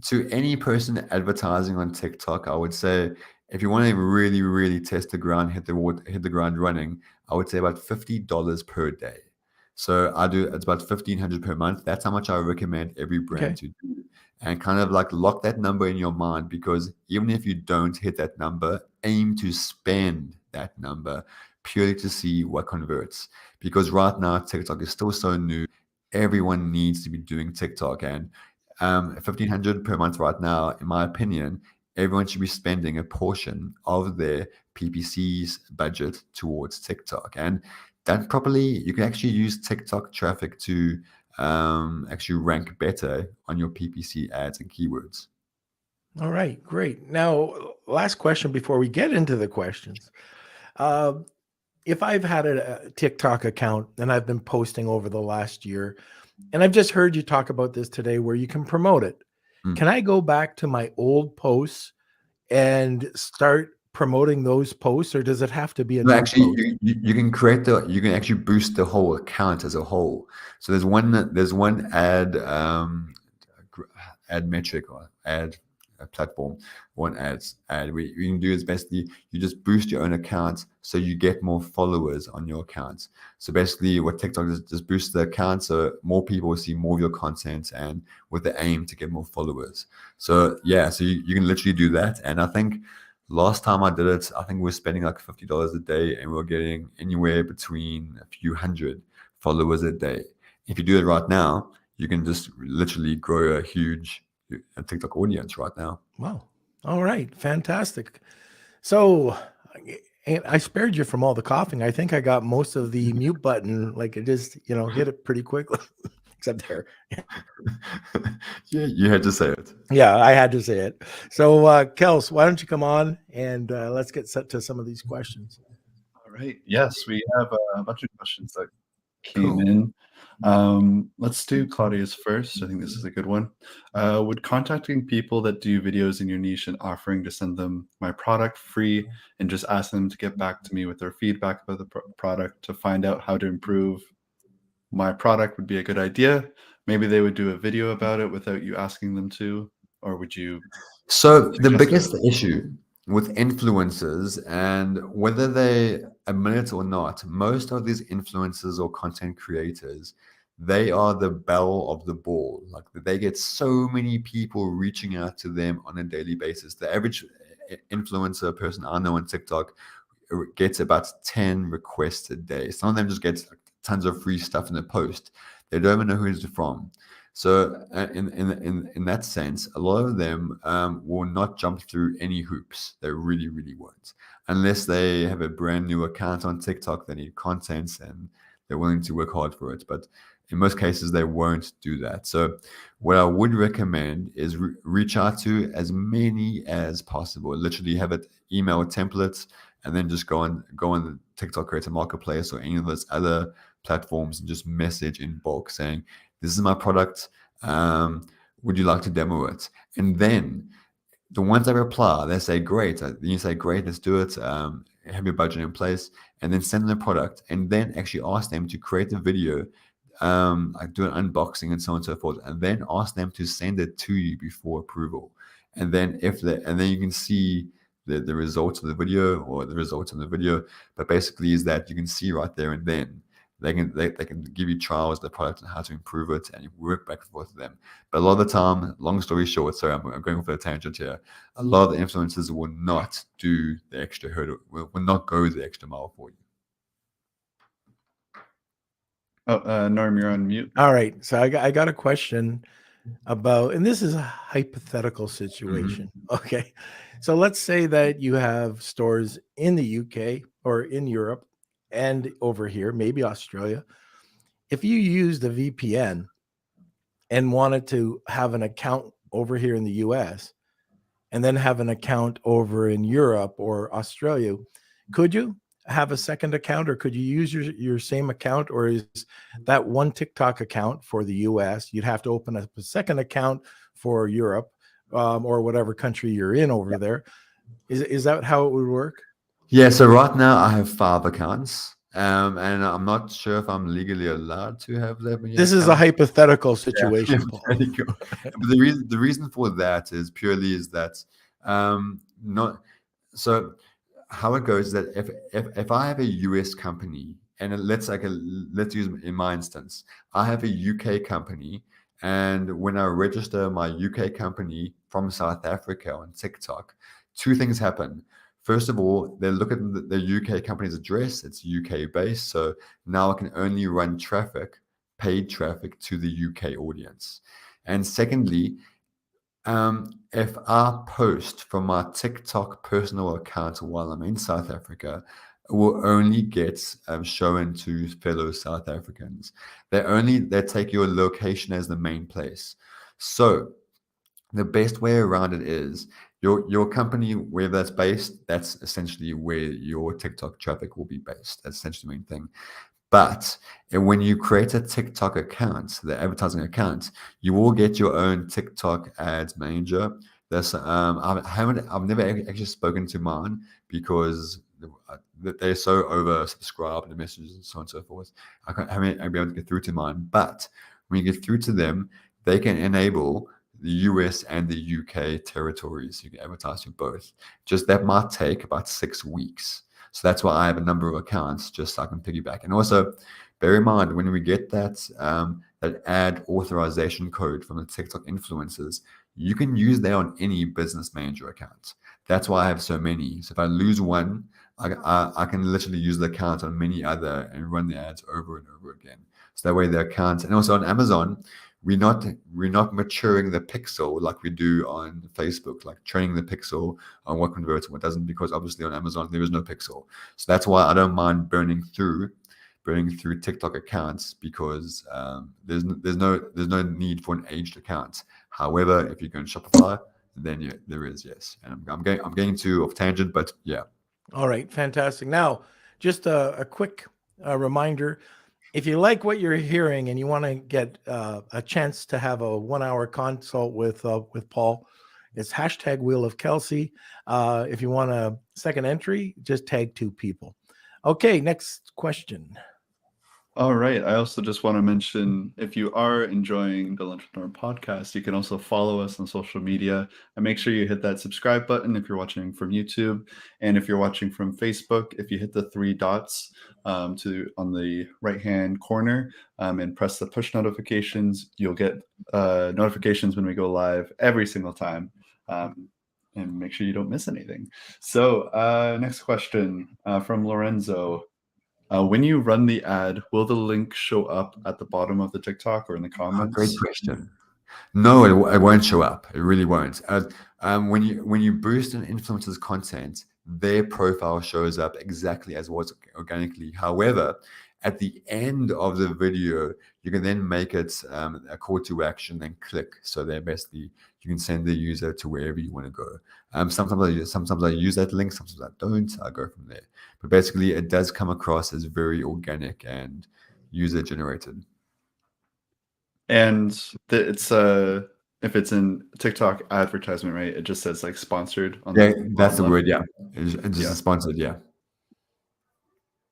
to any person advertising on TikTok, I would say if you want to really, really test the ground, hit the ground running, I would say about $50 per day. So it's about 1,500 per month. That's how much I recommend every brand Okay. to do, and kind of like lock that number in your mind, because even if you don't hit that number, aim to spend that number purely to see what converts. Because right now TikTok is still so new, everyone needs to be doing TikTok, and 1,500 per month right now, in my opinion, everyone should be spending a portion of their PPC's budget towards TikTok. And done properly, you can actually use TikTok traffic to actually rank better on your PPC ads and keywords. All right, great. Now, last question before we get into the questions. Uh, if I've had a TikTok account and I've been posting over the last year, and I've just heard you talk about this today where you can promote it, Mm. can I go back to my old posts and start promoting those posts, or does it have to be a No, new actually, post? you can you can actually boost the whole account as a whole. So there's one ad metric or ad platform, one ad where you can do is basically you just boost your own account so you get more followers on your account. So basically what TikTok does, just boost the account so more people will see more of your content, and with the aim to get more followers. So yeah, so you can literally do that. And I think last time I did it, I think we were spending like $50 a day, and we were getting anywhere between a few hundred followers a day. If you do it right now, you can just literally grow a huge TikTok audience right now. Wow. All right, fantastic. So and I spared you from all the coughing. I think I got most of the mute button. Like it just, hit it pretty quickly, except there. Yeah, you had to say it. Yeah, I had to say it. So, Kels, why don't you come on and let's get set to some of these questions. All right. Yes, we have a bunch of questions that came Cool. in. Let's do Claudia's first. I think this is a good one. Would contacting people that do videos in your niche and offering to send them my product free and just ask them to get back to me with their feedback about the product to find out how to improve my product would be a good idea? Maybe they would do a video about it without you asking them to, or would you So the suggest it? biggest issue with influencers, and whether they admit it or not, most of these influencers or content creators, they are the belle of the ball. Like they get so many people reaching out to them on a daily basis. The average influencer person I know on TikTok gets about 10 requests a day. Some of them just get tons of free stuff in the post. They don't even know who it's from. So in that sense, a lot of them will not jump through any hoops. They really, really won't, unless they have a brand new account on TikTok. They need content and they're willing to work hard for it. But in most cases, they won't do that. So what I would recommend is reach out to as many as possible. Literally have it email templates, and then just go on the TikTok Creator Marketplace or any of those other platforms and just message in bulk saying, "This is my product. Would you like to demo it?" And then the ones that reply, they say, "Great." Then you say, "Great, let's do it." Have your budget in place, and then send them the product, and then actually ask them to create a video, like do an unboxing and so on and so forth, and then ask them to send it to you before approval. And then and then you can see the results of the video or the results of the video. But basically, is that you can see right there and then. They can give you trials of the product and how to improve it, and you work back and forth with them. But a lot of the time, long story short, sorry, I'm going for a tangent here. A lot of the influencers will not do the extra hurdle, will not go the extra mile for you. Oh, Norm, you're on mute. All right. So I got a question about, and this is a hypothetical Mm-hmm. situation. Okay. So let's say that you have stores in the UK or in Europe and over here, maybe Australia. If you used a VPN and wanted to have an account over here in the US and then have an account over in Europe or Australia, could you? have a second account, or could you use your same account, or is that one TikTok account for the US? You'd have to open up a second account for Europe, or whatever country you're in over there. Is that how it would work? Yeah, so right now I have 5 accounts, and I'm not sure if I'm legally allowed to have that many This is a accounts. hypothetical situation, Paul. There you go. But the reason for that is purely that not so how it goes is that if I have a US company, and let's use in my instance, I have a UK company, and when I register my UK company from South Africa on TikTok, 2 things happen. First of all, they look at the UK company's address; it's UK based, so now I can only run paid traffic to the UK audience. And secondly, if I post from my TikTok personal account while I'm in South Africa, it will only get shown to fellow South Africans. They take your location as the main place. So the best way around it is your company, where that's based, that's essentially where your TikTok traffic will be based. That's essentially the main thing. But when you create a TikTok account, the advertising account, you will get your own TikTok ads manager. That's I've never actually spoken to mine because they're so oversubscribed, the messages and so on and so forth. Haven't been able to get through to mine. But when you get through to them, they can enable the US and the UK territories. You can advertise to both. Just that might take about 6 weeks. So that's why I have a number of accounts, just so I can piggyback. And also, bear in mind, when we get that ad authorization code from the TikTok influencers, you can use that on any business manager account. That's why I have so many. So if I lose one, I can literally use the account on many other and run the ads over and over again. So that way the accounts, and also on Amazon, we're not maturing the pixel like we do on Facebook, like training the pixel on what converts and what doesn't, because obviously on Amazon there is no pixel. So that's why I don't mind burning through TikTok accounts, because there's no need for an aged account. However, if you go in Shopify, then yeah, there is, yes. And I'm getting too off tangent, but yeah. All right, fantastic. Now, just a quick reminder. If you like what you're hearing and you want to get a chance to have a 1-hour consult with Paul, it's hashtag Wheel of Kelsey. If you want a second entry, just tag 2 people. Okay, next question. All right. I also just want to mention, if you are enjoying the Lunch with Norm podcast, you can also follow us on social media, and make sure you hit that subscribe button if you're watching from YouTube. And if you're watching from Facebook, if you hit the 3 dots on the right-hand corner and press the push notifications, you'll get notifications when we go live every single time. And make sure you don't miss anything. So next question from Lorenzo. When you run the ad, will the link show up at the bottom of the TikTok or in the comments? Great question. No, it won't show up. It really won't. When you boost an influencer's content, their profile shows up exactly as was organically. However, at the end of the video, you can then make it a call to action and click. So then basically you can send the user to wherever you want to go. Sometimes I use that link, sometimes I don't. I go from there. But basically, it does come across as very organic and user generated. And it's if it's in TikTok advertisement, right? It just says like sponsored on that's the word. Yeah, it's just sponsored. Yeah.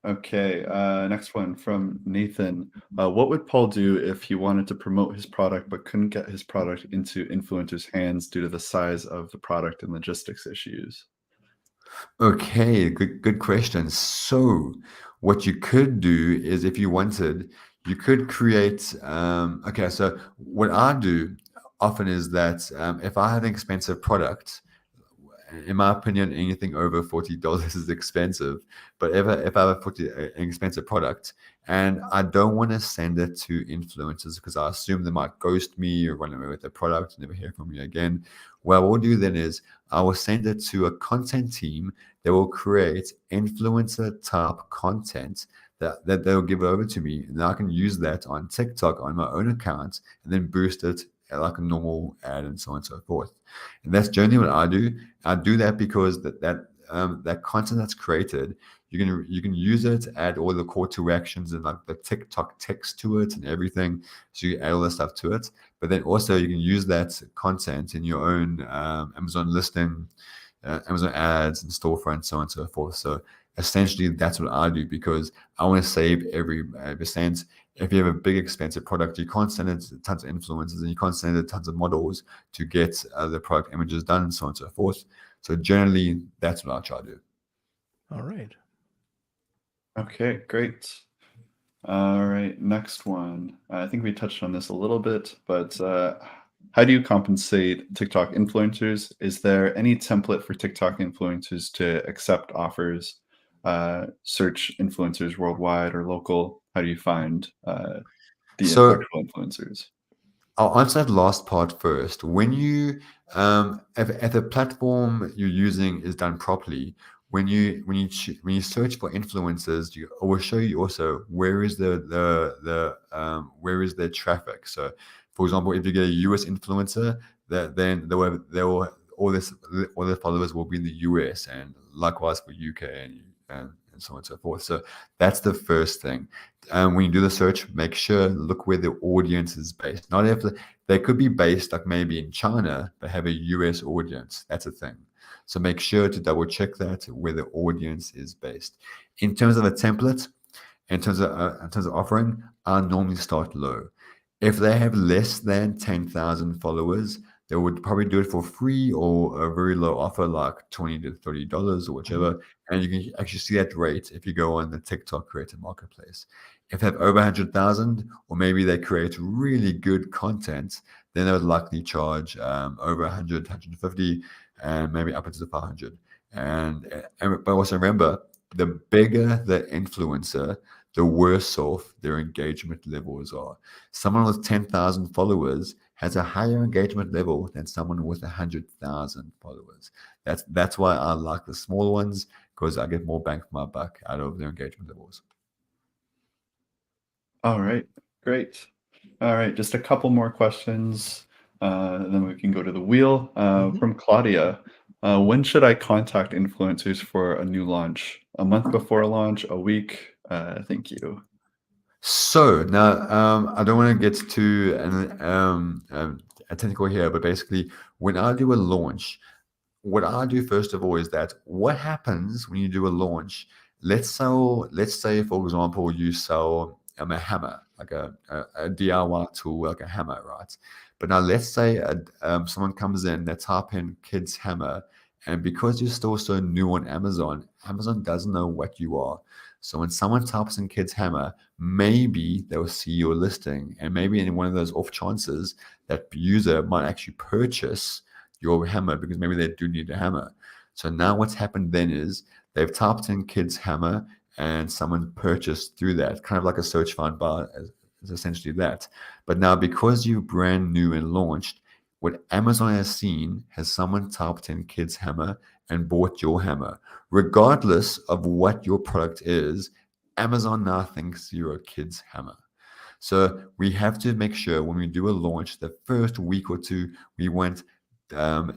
Okay. Next one from Nathan. What would Paul do if he wanted to promote his product but couldn't get his product into influencers' hands due to the size of the product and logistics issues? Okay, good question. So what you could do is, if you wanted, you could create so what I do often is that if I have an expensive product, in my opinion, anything over $40 is expensive. But if I have an expensive product and I don't want to send it to influencers because I assume they might ghost me or run away with the product and never hear from me again, what I will do then is I will send it to a content team that will create influencer type content that they'll give over to me, and I can use that on TikTok on my own account and then boost it like a normal ad and so on and so forth. And that's generally what I do. I do that because that content that's created, you can use it, add all the call to actions and like the TikTok text to it and everything. So you add all that stuff to it. But then also you can use that content in your own Amazon listing, Amazon ads and storefront, so on and so forth. So essentially that's what I do, because I want to save every percent. If you have a big expensive product, you can't send it to tons of influencers and you can't send it to tons of models to get the product images done and so on and so forth. So generally that's what I try to do. All right. Okay, great. All right, next one. I think we touched on this a little bit, but how do you compensate TikTok influencers? Is there any template for TikTok influencers to accept offers, search influencers worldwide or local? How do you find the So actual influencers? I'll answer that last part first. When you, if the platform you're using is done properly, when you search for influencers, it will show you also where is where is their traffic. So, for example, if you get a US influencer, then all their followers will be in the US, and likewise for UK and so on and so forth. So that's the first thing. When you do the search, make sure look where the audience is based. Not if they could be based like maybe in China, but have a US audience. That's a thing. So make sure to double check that where the audience is based. In terms of a template, in terms of offering, I normally start low. If they have less than 10,000 followers, they would probably do it for free or a very low offer like $20 to $30 or whichever. And you can actually see that rate if you go on the TikTok Creator Marketplace. If they have over 100,000, or maybe they create really good content, then they would likely charge over 100, 150, and maybe up into 500. But also remember, the bigger the influencer, the worse off their engagement levels are. Someone with 10,000 followers has a higher engagement level than someone with 100,000 followers. That's why I like the small ones, because I get more bang for my buck out of their engagement levels. All right, great. All right, just a couple more questions, then we can go to the wheel. From Claudia, when should I contact influencers for a new launch? A month before a launch, a week? Thank you. So now I don't want to get too a technical here, but basically when I do a launch, what I do first of all is that what happens when you do a launch, let's say for example you sell a hammer, like a DIY tool, like a hammer, right? But now let's say someone comes in, they type in kids hammer, and because you're still so new on Amazon doesn't know what you are. So when someone types in kids hammer, maybe they'll see your listing, and maybe in one of those off chances that user might actually purchase your hammer because maybe they do need a hammer. So now what's happened then is they've typed in kids hammer and someone purchased through that, kind of like a search find bar is essentially that. But now because you're brand new and launched, what Amazon has seen has someone typed in kids hammer and bought your hammer. Regardless of what your product is, Amazon now thinks you're a kids hammer. So we have to make sure when we do a launch, the first week or two, we want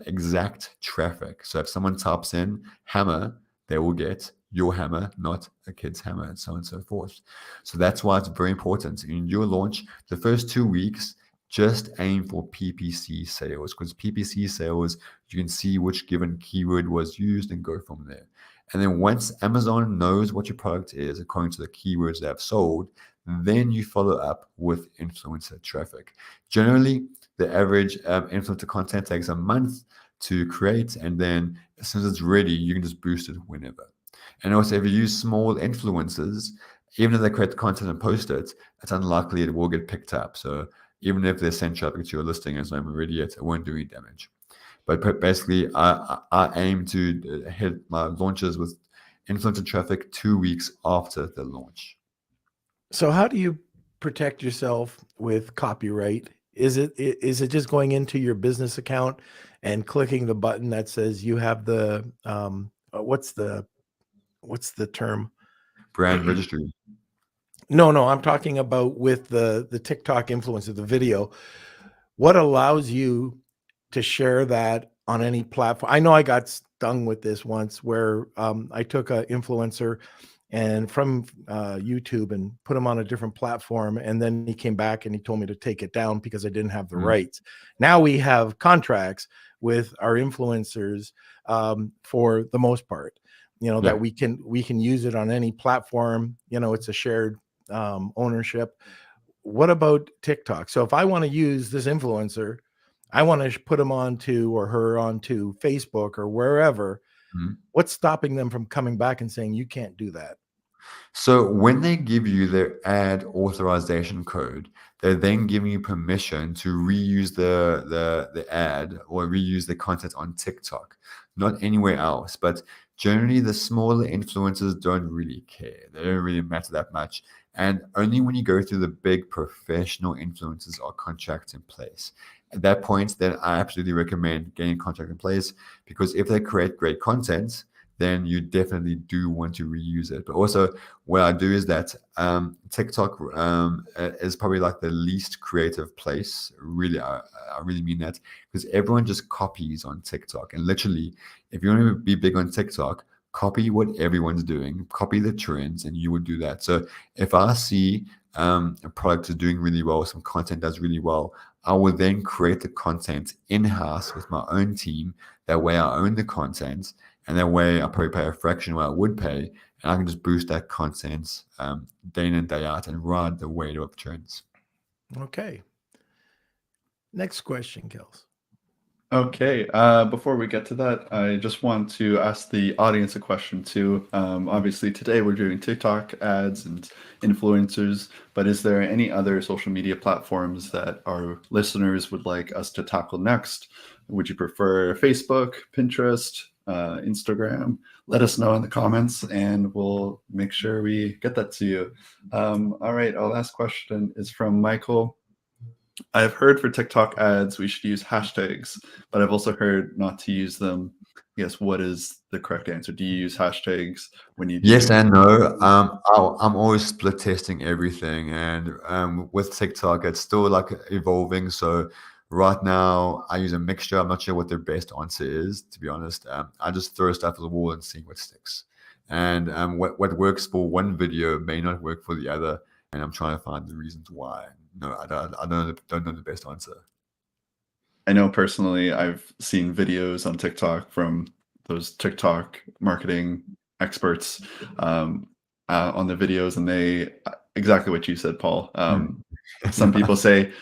exact traffic. So if someone types in hammer, they will get your hammer, not a kid's hammer, and so on and so forth. So that's why it's very important. In your launch, the first 2 weeks, just aim for PPC sales, because PPC sales, you can see which given keyword was used and go from there. And then once Amazon knows what your product is according to the keywords they have sold, then you follow up with influencer traffic. Generally, the average influencer content takes a month to create, and then as soon as it's ready, you can just boost it whenever. And also, if you use small influencers, even if they create the content and post it, it's unlikely it will get picked up. So even if they send traffic to your listing and it's not even ready yet, it won't do any damage. But basically, I aim to hit my launches with influencer traffic 2 weeks after the launch. So how do you protect yourself with copyright? Is it just going into your business account and clicking the button that says you have the what's the term? Brand registry. No, I'm talking about with the TikTok influencer, the video. What allows you to share that on any platform? I know I got stung with this once where I took an influencer and from YouTube and put him on a different platform. And then he came back and he told me to take it down because I didn't have the rights. Now we have contracts with our influencers for the most part, that we can use it on any platform. It's a shared ownership. What about TikTok? So if I want to use this influencer, I want to put him onto or her onto Facebook or wherever. What's stopping them from coming back and saying you can't do that? So when they give you their ad authorization code, they're then giving you permission to reuse the ad or reuse the content on TikTok, not anywhere else. But generally, the smaller influencers don't really care. They don't really matter that much. And only when you go through the big professional influencers are contracts in place. At that point, then I absolutely recommend getting a contract in place, because if they create great content, then you definitely do want to reuse it. But also, what I do is that TikTok is probably like the least creative place. Really, I really mean that, because everyone just copies on TikTok. And literally, if you want to be big on TikTok, copy what everyone's doing, copy the trends, and you would do that. So if I see a product is doing really well, some content does really well, I will then create the content in-house with my own team. That way I own the content, and that way I probably pay a fraction of what I would pay, and I can just boost that content day in and day out and ride the wave of trends. Okay. Next question, Kels. Okay, before we get to that, I just want to ask the audience a question too. Obviously, today we're doing TikTok ads and influencers, but is there any other social media platforms that our listeners would like us to tackle next? Would you prefer Facebook, Pinterest, Instagram? Let us know in the comments and we'll make sure we get that to you. All right, our last question is from Michael. I've heard for TikTok ads we should use hashtags, but I've also heard not to use them. Yes, what is the correct answer? Do you use hashtags when you do? Yes and no. I'm always split testing everything, and with TikTok, it's still like evolving. So right now, I use a mixture. I'm not sure what their best answer is, to be honest. I just throw stuff at the wall and see what sticks. And what works for one video may not work for the other, and I'm trying to find the reasons why. No, I don't know the best answer. I know personally, I've seen videos on TikTok from those TikTok marketing experts on the videos, and they exactly what you said, Paul. Some people say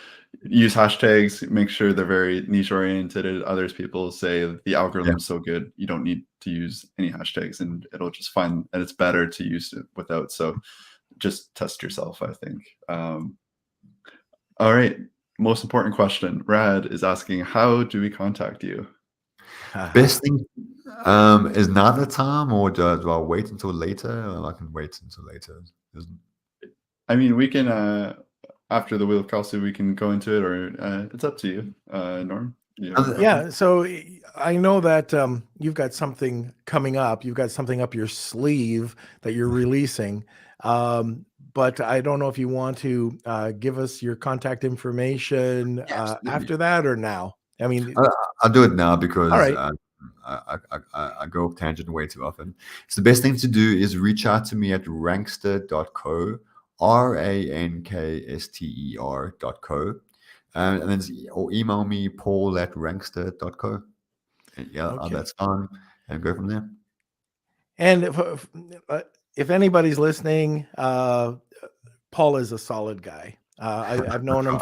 use hashtags, make sure they're very niche oriented. Others people say the algorithm is so good you don't need to use any hashtags, and it'll just find that it's better to use it without. So just test yourself, I think. All right. Most important question. Rad is asking, how do we contact you? Best thing is now the time, or do I wait until later? Or I can wait until later. I mean, we can, after the Wheel of Kelsey, we can go into it, or it's up to you, Norm. Yeah. So I know that you've got something coming up. You've got something up your sleeve that you're releasing. But I don't know if you want to give us your contact information after that or now. I mean, I'll do it now because all right. I go off tangent way too often. So the best thing to do is reach out to me at rankster.co, rankster.co, and then or email me paul@rankster.co. Yeah, that's fine, and go from there. And if anybody's listening, Paul is a solid guy. I've known him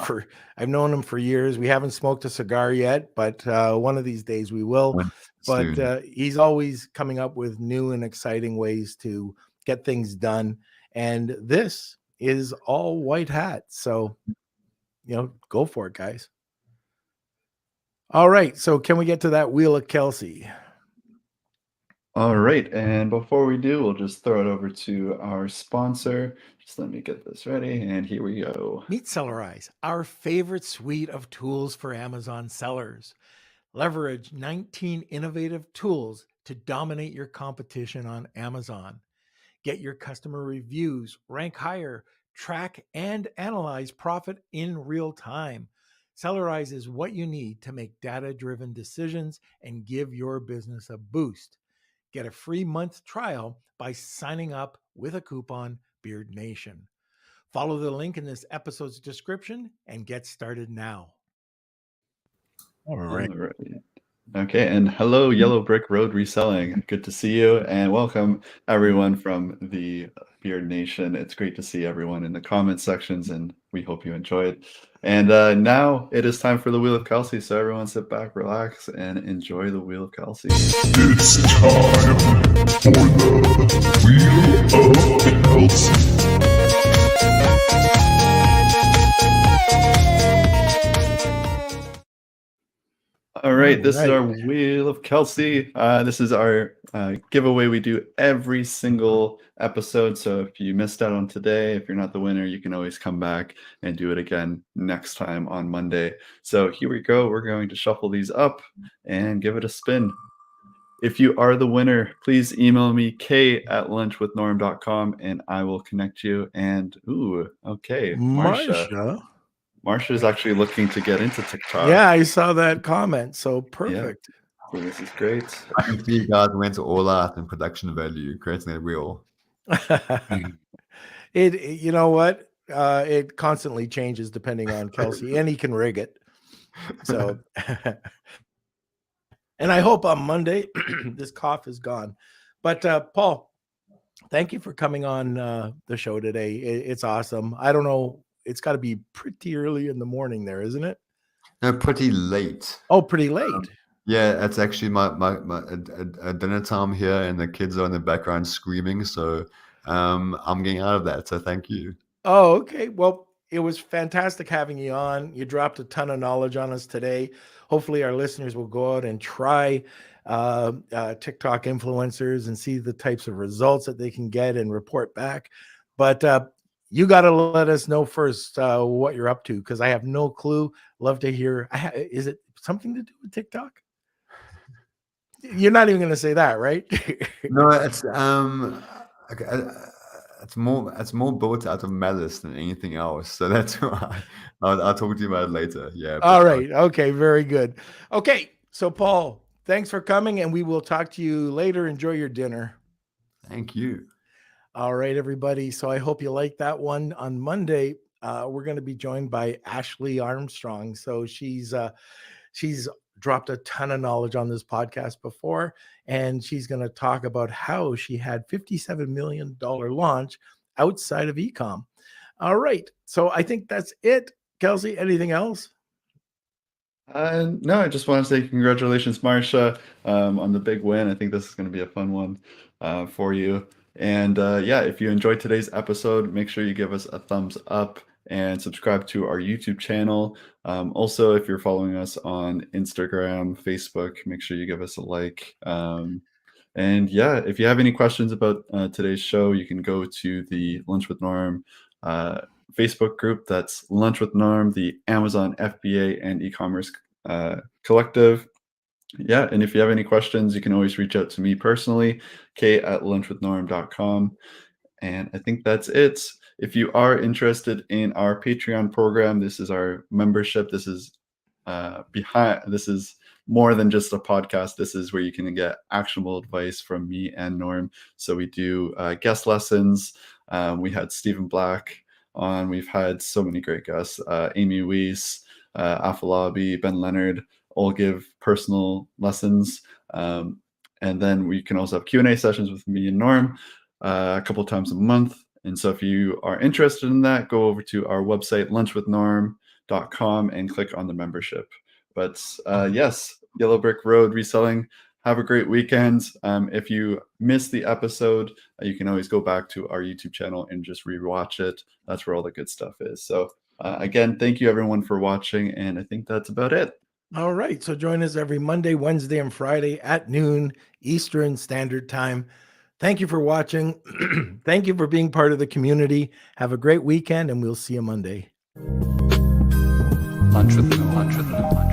for years. We haven't smoked a cigar yet, but one of these days we will. But he's always coming up with new and exciting ways to get things done. And this is all white hat. So, go for it, guys. All right. So can we get to that Wheel of Kelsey? All right. And before we do, we'll just throw it over to our sponsor. Just let me get this ready. And here we go. Meet Sellerize, our favorite suite of tools for Amazon sellers. Leverage 19 innovative tools to dominate your competition on Amazon. Get your customer reviews, rank higher, track and analyze profit in real time. Sellerize is what you need to make data-driven decisions and give your business a boost. Get a free month trial by signing up with a coupon, Beard Nation. Follow the link in this episode's description and get started now. All right. All right. Okay, and hello, Yellow Brick Road Reselling. Good to see you, and welcome everyone from the Beard Nation. It's great to see everyone in the comment sections, and we hope you enjoyed. And now it is time for the Wheel of Kelsey. So everyone sit back, relax, and enjoy the Wheel of Kelsey. It's time for the Wheel of Kelsey. All right, this is our Wheel of Kelsey. This is our giveaway we do every single episode. So if you missed out on today, if you're not the winner, you can always come back and do it again next time on Monday. So here we go. We're going to shuffle these up and give it a spin. If you are the winner, please email me k@lunchwithnorm.com and I will connect you. And okay, Marsha. Marsha is actually looking to get into TikTok. Yeah, I saw that comment. So perfect. Yeah. So this is great. I can see you guys went all out in production value, creating that wheel. You know what? It constantly changes depending on Kelsey, and he can rig it. So, and I hope on Monday this cough is gone. But Paul, thank you for coming on the show today. It's awesome. I don't know. It's got to be pretty early in the morning there, isn't it? No, pretty late. Oh, pretty late. Yeah, it's actually my dinner time here, and the kids are in the background screaming. So I'm getting out of that. So thank you. Oh, okay. Well, it was fantastic having you on. You dropped a ton of knowledge on us today. Hopefully, our listeners will go out and try TikTok influencers and see the types of results that they can get and report back. But you got to let us know first what you're up to, because I have no clue. Love to hear. Is it something to do with TikTok? You're not even going to say that, right? No, it's it's more built out of malice than anything else. So that's why I'll talk to you about it later. Yeah. All right. Okay. Very good. Okay. So Paul, thanks for coming, and we will talk to you later. Enjoy your dinner. Thank you. All right, everybody. So I hope you like that one. On Monday, we're going to be joined by Ashley Armstrong. So she's dropped a ton of knowledge on this podcast before, and she's going to talk about how she had $57 million launch outside of e-com. All right. So I think that's it. Kelsey, anything else? No, I just want to say congratulations, Marsha, on the big win. I think this is going to be a fun one for you. And if you enjoyed today's episode, make sure you give us a thumbs up and subscribe to our YouTube channel. Also, if you're following us on Instagram, Facebook, make sure you give us a like. And if you have any questions about today's show, you can go to the Lunch with Norm Facebook group. That's Lunch with Norm, the Amazon FBA and e-commerce collective. Yeah, and if you have any questions, you can always reach out to me personally, k@lunchwithnorm.com. And I think that's it. If you are interested in our Patreon program, this is our membership. This is this is more than just a podcast. This is where you can get actionable advice from me and Norm. So we do guest lessons. We had Stephen Black on. We've had so many great guests. Amy Weiss, Afalabi, Ben Leonard, all give personal lessons. And then we can also have Q&A sessions with me and Norm a couple times a month. And so if you are interested in that, go over to our website, lunchwithnorm.com, and click on the membership. But yes, Yellow Brick Road Reselling. Have a great weekend. If you missed the episode, you can always go back to our YouTube channel and just rewatch it. That's where all the good stuff is. So again, thank you everyone for watching. And I think that's about it. All right. So join us every Monday, Wednesday, and Friday at noon Eastern Standard Time. Thank you for watching. Thank you for being part of the community. Have a great weekend, and we'll see you Monday. Lunch with Norm.